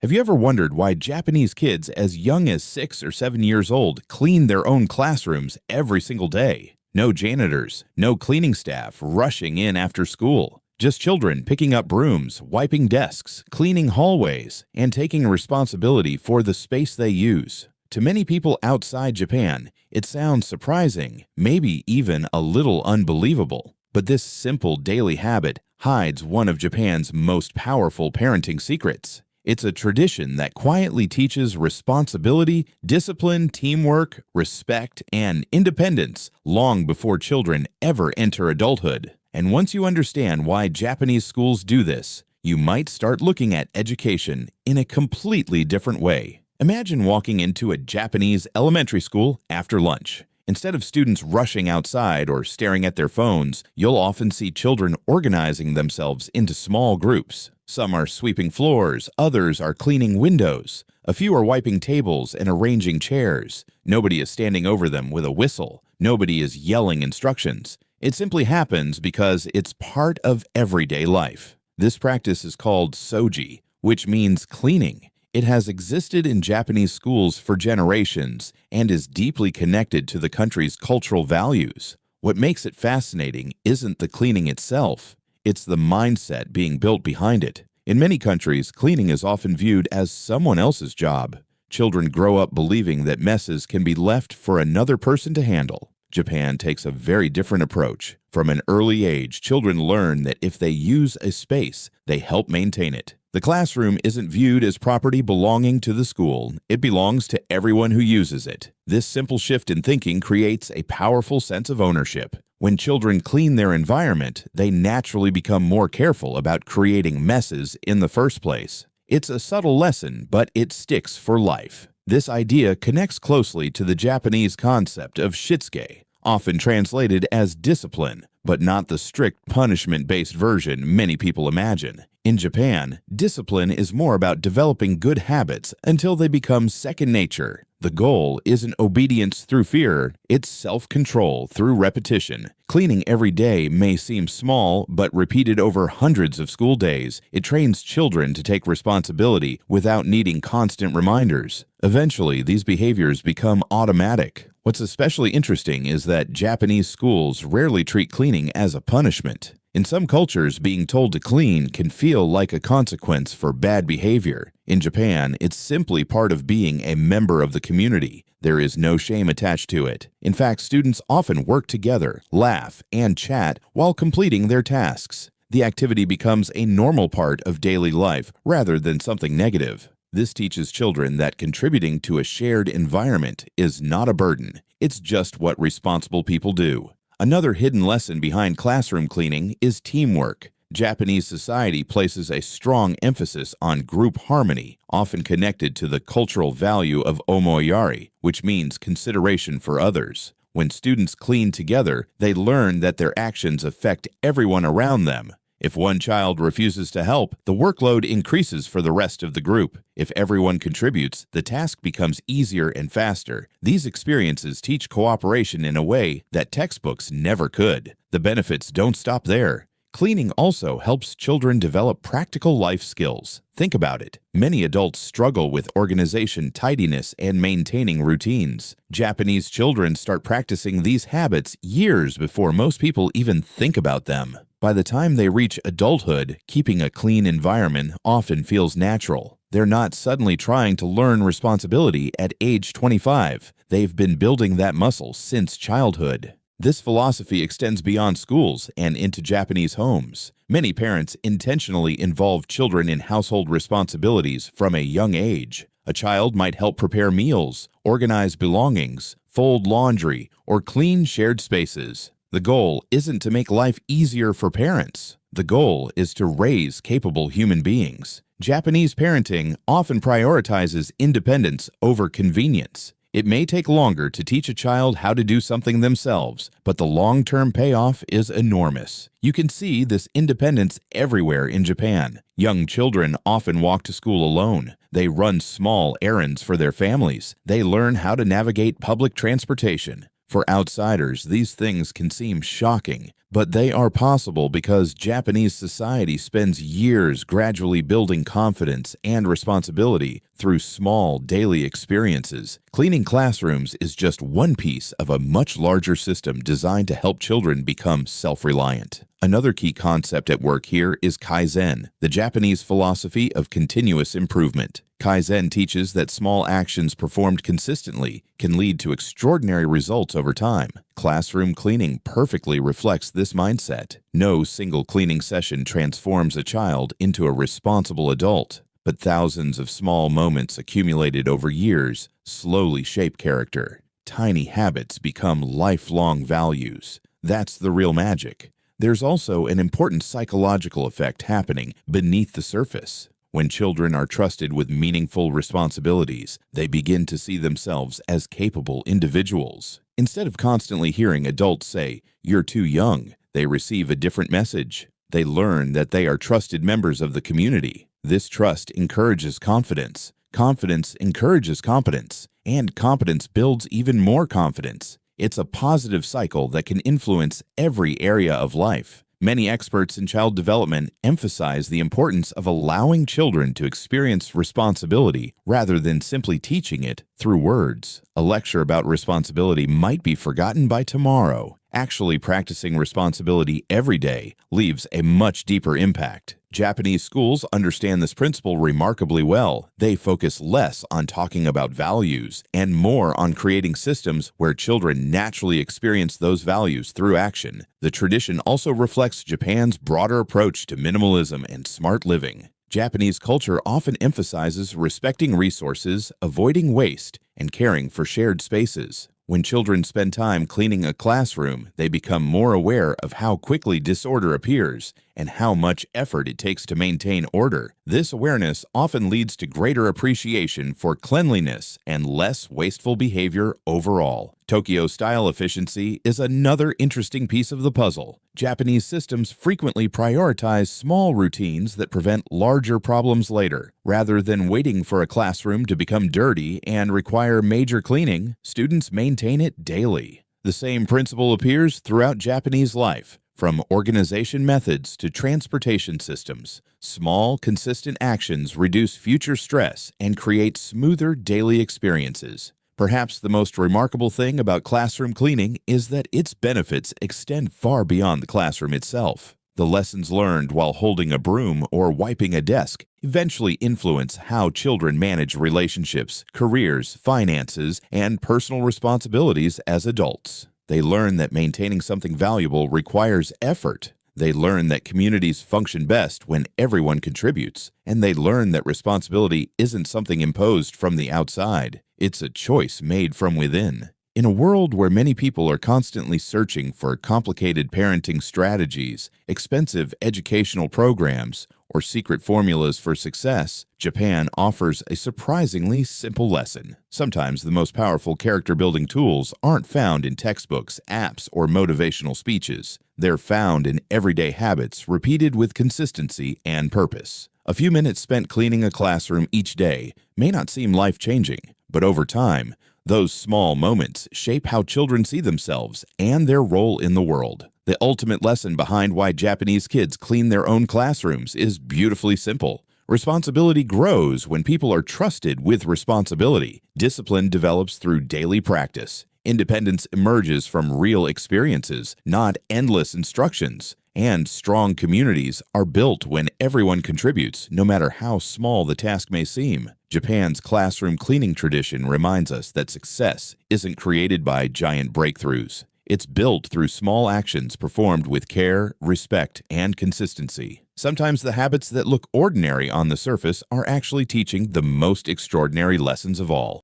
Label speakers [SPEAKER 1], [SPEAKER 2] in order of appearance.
[SPEAKER 1] Have you ever wondered why Japanese kids as young as 6 or 7 years old clean their own classrooms every single day? No janitors, no cleaning staff rushing in after school. Just children picking up brooms, wiping desks, cleaning hallways, and taking responsibility for the space they use. To many people outside Japan, it sounds surprising, maybe even a little unbelievable. But this simple daily habit hides one of Japan's most powerful parenting secrets. It's a tradition that quietly teaches responsibility, discipline, teamwork, respect, and independence long before children ever enter adulthood. And once you understand why Japanese schools do this, you might start looking at education in a completely different way. Imagine walking into a Japanese elementary school after lunch. Instead of students rushing outside or staring at their phones, you'll often see children organizing themselves into small groups. Some are sweeping floors, others are cleaning windows. A few are wiping tables and arranging chairs. Nobody is standing over them with a whistle. Nobody is yelling instructions. It simply happens because it's part of everyday life. This practice is called soji, which means cleaning. It has existed in Japanese schools for generations and is deeply connected to the country's cultural values. What makes it fascinating isn't the cleaning itself, it's the mindset being built behind it. In many countries, cleaning is often viewed as someone else's job. Children grow up believing that messes can be left for another person to handle. Japan takes a very different approach. From an early age, children learn that if they use a space, they help maintain it. The classroom isn't viewed as property belonging to the school. It belongs to everyone who uses it. This simple shift in thinking creates a powerful sense of ownership. When children clean their environment, they naturally become more careful about creating messes in the first place. It's a subtle lesson, but it sticks for life. This idea connects closely to the Japanese concept of shitsuke, often translated as discipline, but not the strict punishment-based version many people imagine. In Japan, discipline is more about developing good habits until they become second nature. The goal isn't obedience through fear, it's self-control through repetition. Cleaning every day may seem small, but repeated over hundreds of school days, it trains children to take responsibility without needing constant reminders. Eventually, these behaviors become automatic. What's especially interesting is that Japanese schools rarely treat cleaning as a punishment. In some cultures, being told to clean can feel like a consequence for bad behavior. In Japan, it's simply part of being a member of the community. There is no shame attached to it. In fact, students often work together, laugh, and chat while completing their tasks. The activity becomes a normal part of daily life rather than something negative. This teaches children that contributing to a shared environment is not a burden. It's just what responsible people do. Another hidden lesson behind classroom cleaning is teamwork. Japanese society places a strong emphasis on group harmony, often connected to the cultural value of omoyari, which means consideration for others. When students clean together, they learn that their actions affect everyone around them. If one child refuses to help, the workload increases for the rest of the group. If everyone contributes, the task becomes easier and faster. These experiences teach cooperation in a way that textbooks never could. The benefits don't stop there. Cleaning also helps children develop practical life skills. Think about it. Many adults struggle with organization, tidiness, and maintaining routines. Japanese children start practicing these habits years before most people even think about them. By the time they reach adulthood, keeping a clean environment often feels natural. They're not suddenly trying to learn responsibility at age 25. They've been building that muscle since childhood. This philosophy extends beyond schools and into Japanese homes. Many parents intentionally involve children in household responsibilities from a young age. A child might help prepare meals, organize belongings, fold laundry, or clean shared spaces. The goal isn't to make life easier for parents. The goal is to raise capable human beings. Japanese parenting often prioritizes independence over convenience. It may take longer to teach a child how to do something themselves, but the long-term payoff is enormous. You can see this independence everywhere in Japan. Young children often walk to school alone. They run small errands for their families. They learn how to navigate public transportation. For outsiders, these things can seem shocking, But they are possible because Japanese society spends years gradually building confidence and responsibility through small daily experiences. Cleaning classrooms is just one piece of a much larger system designed to help children become self-reliant. Another key concept at work here is Kaizen, the Japanese philosophy of continuous improvement. Kaizen teaches that small actions performed consistently can lead to extraordinary results over time. Classroom cleaning perfectly reflects this mindset. No single cleaning session transforms a child into a responsible adult, but thousands of small moments accumulated over years slowly shape character. Tiny habits become lifelong values. That's the real magic. There's also an important psychological effect happening beneath the surface. When children are trusted with meaningful responsibilities, they begin to see themselves as capable individuals. Instead of constantly hearing adults say, "You're too young," they receive a different message. They learn that they are trusted members of the community. This trust encourages confidence. Confidence encourages competence, and competence builds even more confidence. It's a positive cycle that can influence every area of life. Many experts in child development emphasize the importance of allowing children to experience responsibility rather than simply teaching it through words. A lecture about responsibility might be forgotten by tomorrow. Actually practicing responsibility every day leaves a much deeper impact. Japanese schools understand this principle remarkably well. They focus less on talking about values and more on creating systems where children naturally experience those values through action. The tradition also reflects Japan's broader approach to minimalism and smart living. Japanese culture often emphasizes respecting resources, avoiding waste, and caring for shared spaces. When children spend time cleaning a classroom, they become more aware of how quickly disorder appears and how much effort it takes to maintain order. This awareness often leads to greater appreciation for cleanliness and less wasteful behavior overall. Tokyo style efficiency is another interesting piece of the puzzle. Japanese systems frequently prioritize small routines that prevent larger problems later. Rather than waiting for a classroom to become dirty and require major cleaning, students maintain it daily. The same principle appears throughout Japanese life. From organization methods to transportation systems, small, consistent actions reduce future stress and create smoother daily experiences. Perhaps the most remarkable thing about classroom cleaning is that its benefits extend far beyond the classroom itself. The lessons learned while holding a broom or wiping a desk eventually influence how children manage relationships, careers, finances, and personal responsibilities as adults. They learn that maintaining something valuable requires effort. They learn that communities function best when everyone contributes, and they learn that responsibility isn't something imposed from the outside. It's a choice made from within. In a world where many people are constantly searching for complicated parenting strategies, expensive educational programs, or secret formulas for success, Japan offers a surprisingly simple lesson. Sometimes the most powerful character-building tools aren't found in textbooks, apps, or motivational speeches. They're found in everyday habits repeated with consistency and purpose. A few minutes spent cleaning a classroom each day may not seem life-changing, but over time, those small moments shape how children see themselves and their role in the world. The ultimate lesson behind why Japanese kids clean their own classrooms is beautifully simple. Responsibility grows when people are trusted with responsibility. Discipline develops through daily practice. Independence emerges from real experiences, not endless instructions. And strong communities are built when everyone contributes, no matter how small the task may seem. Japan's classroom cleaning tradition reminds us that success isn't created by giant breakthroughs. It's built through small actions performed with care, respect, and consistency. Sometimes the habits that look ordinary on the surface are actually teaching the most extraordinary lessons of all.